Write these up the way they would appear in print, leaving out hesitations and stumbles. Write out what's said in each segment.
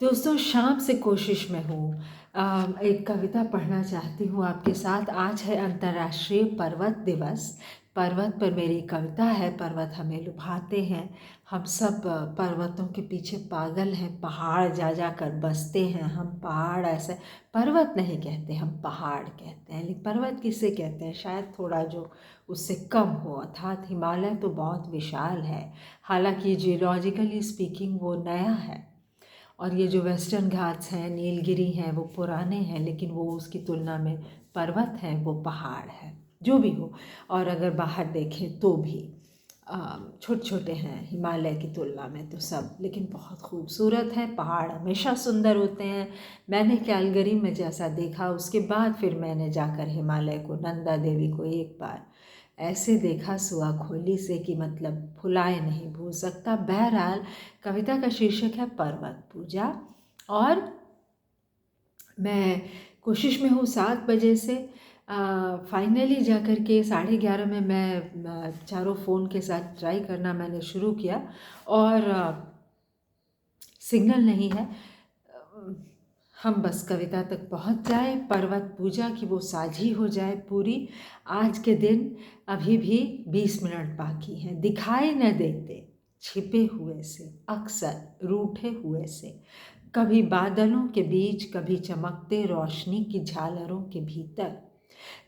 दोस्तों, शाम से कोशिश में हूँ। एक कविता पढ़ना चाहती हूँ आपके साथ। आज है अंतर्राष्ट्रीय पर्वत दिवस। पर्वत पर मेरी कविता है। पर्वत हमें लुभाते हैं। हम सब पर्वतों के पीछे पागल हैं। पहाड़ जा जा कर बसते हैं हम। पहाड़ ऐसे पर्वत नहीं कहते, हम पहाड़ कहते हैं। लेकिन पर्वत किसे कहते हैं? शायद थोड़ा जो उससे कम हो। अर्थात हिमालय तो बहुत विशाल है। हालांकि जियोलॉजिकली स्पीकिंग वो नया है। और ये जो वेस्टर्न घाट्स हैं, नीलगिरी हैं, वो पुराने हैं, लेकिन वो उसकी तुलना में पर्वत हैं, वो पहाड़ है। जो भी हो, और अगर बाहर देखें तो भी छोटे छोटे हैं हिमालय की तुलना में तो सब, लेकिन बहुत खूबसूरत हैं। पहाड़ हमेशा सुंदर होते हैं। मैंने कैलगरी में जैसा देखा, उसके बाद फिर मैंने जाकर हिमालय को, नंदा देवी को एक बार ऐसे देखा सुआ खोली से कि मतलब भुलाए नहीं भूल सकता। बहरहाल, कविता का शीर्षक है पर्वत पूजा। और मैं कोशिश में हूँ 7 बजे से। फाइनली जा कर के 11:30 में मैं चारों फ़ोन के साथ ट्राई करना मैंने शुरू किया, और सिग्नल नहीं है। हम बस कविता तक पहुंच जाए, पर्वत पूजा की वो साझी हो जाए पूरी। आज के दिन अभी भी 20 मिनट बाकी हैं। दिखाई न देते छिपे हुए से, अक्सर रूठे हुए से, कभी बादलों के बीच, कभी चमकते रोशनी की झालरों के भीतर।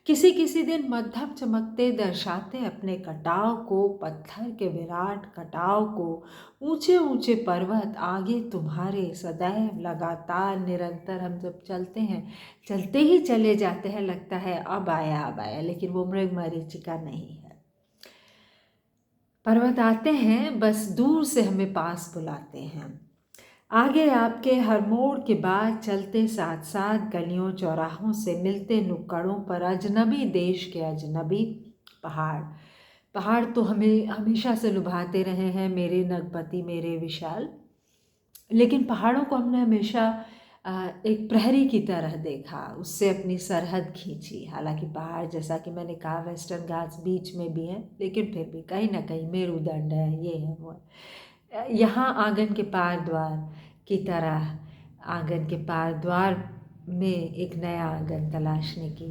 किसी किसी दिन मध्यम चमकते दर्शाते अपने कटाव को, पत्थर के विराट कटाव को। ऊंचे ऊंचे पर्वत आगे तुम्हारे, सदैव लगातार निरंतर हम जब चलते हैं, चलते ही चले जाते हैं। लगता है अब आया अब आया, लेकिन वो मृग मरीचिका नहीं है। पर्वत आते हैं, बस दूर से हमें पास बुलाते हैं। आगे आपके हर मोड़ के बाद चलते साथ साथ गलियों चौराहों से, मिलते नुक्कड़ों पर अजनबी देश के अजनबी पहाड़। पहाड़ तो हमें हमेशा से लुभाते रहे हैं, मेरे नगपति मेरे विशाल। लेकिन पहाड़ों को हमने हमेशा एक प्रहरी की तरह देखा, उससे अपनी सरहद खींची। हालांकि पहाड़, जैसा कि मैंने कहा, वेस्टर्न घाट्स बीच में भी हैं, लेकिन फिर भी कहीं ना कहीं मेरुदंड है, ये है वो है। यहाँ आंगन के पार द्वार की तरह, आंगन के पार द्वार में एक नया आंगन तलाशने की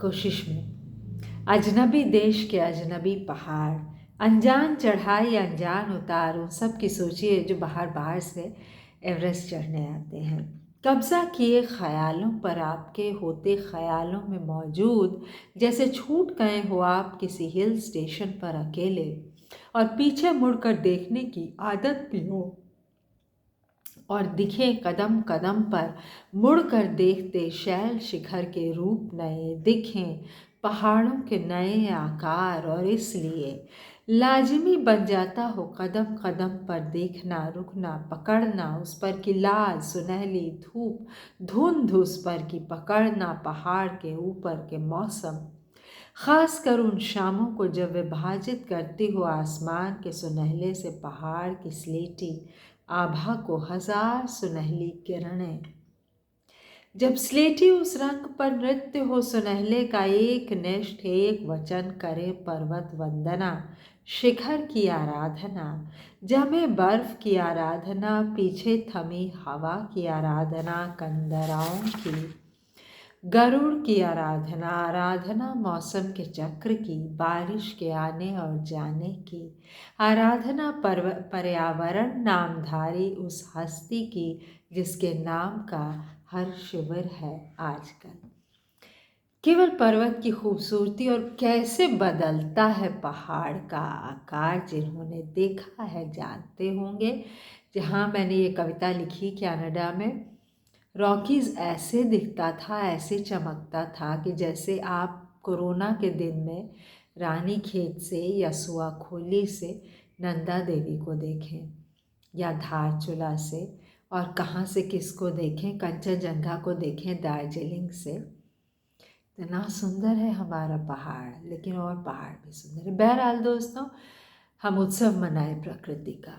कोशिश में। अजनबी देश के अजनबी पहाड़, अनजान चढ़ाई अनजान उतार। उन सब की सोचिए जो बाहर बाहर से एवरेस्ट चढ़ने आते हैं। कब्जा किए ख्यालों पर, आपके होते ख्यालों में मौजूद, जैसे छूट गए हो आप किसी हिल स्टेशन पर अकेले, और पीछे मुड़कर देखने की आदत भी हो, और दिखे कदम कदम पर मुड़कर देखते शैल शिखर के रूप नए, दिखें पहाड़ों के नए आकार। और इसलिए लाजिमी बन जाता हो कदम कदम पर देखना, रुकना, पकड़ना उस पर की लाल सुनहली धूप, धुंध उस पर की पकड़ना, पहाड़ के ऊपर के मौसम, खास कर उन शामों को जब विभाजित करती हो आसमान के सुनहले से पहाड़ की स्लेटी आभा को हजार सुनहली किरणें। जब स्लेटी उस रंग पर नृत्य हो सुनहले का, एक निष्ठ एक वचन करे पर्वत वंदना, शिखर की आराधना, जमे बर्फ की आराधना, पीछे थमी हवा की आराधना, कंदराओं की, गरुड़ की आराधना, आराधना मौसम के चक्र की, बारिश के आने और जाने की, आराधना पर्यावरण नामधारी उस हस्ती की जिसके नाम का हर शिविर है आजकल। केवल पर्वत की खूबसूरती और कैसे बदलता है पहाड़ का आकार, जिन्होंने देखा है जानते होंगे। जहाँ मैंने ये कविता लिखी कनाडा में, रॉकीज ऐसे दिखता था, ऐसे चमकता था कि जैसे आप कोरोना के दिन में रानीखेत से या सुआखोली से नंदा देवी को देखें, या धारचूला से, और कहाँ से किसको देखें, कंचनजंगा को देखें दार्जिलिंग से। इतना सुंदर है हमारा पहाड़, लेकिन और पहाड़ भी सुंदर है। बहरहाल दोस्तों, हम उत्सव मनाएं प्रकृति का।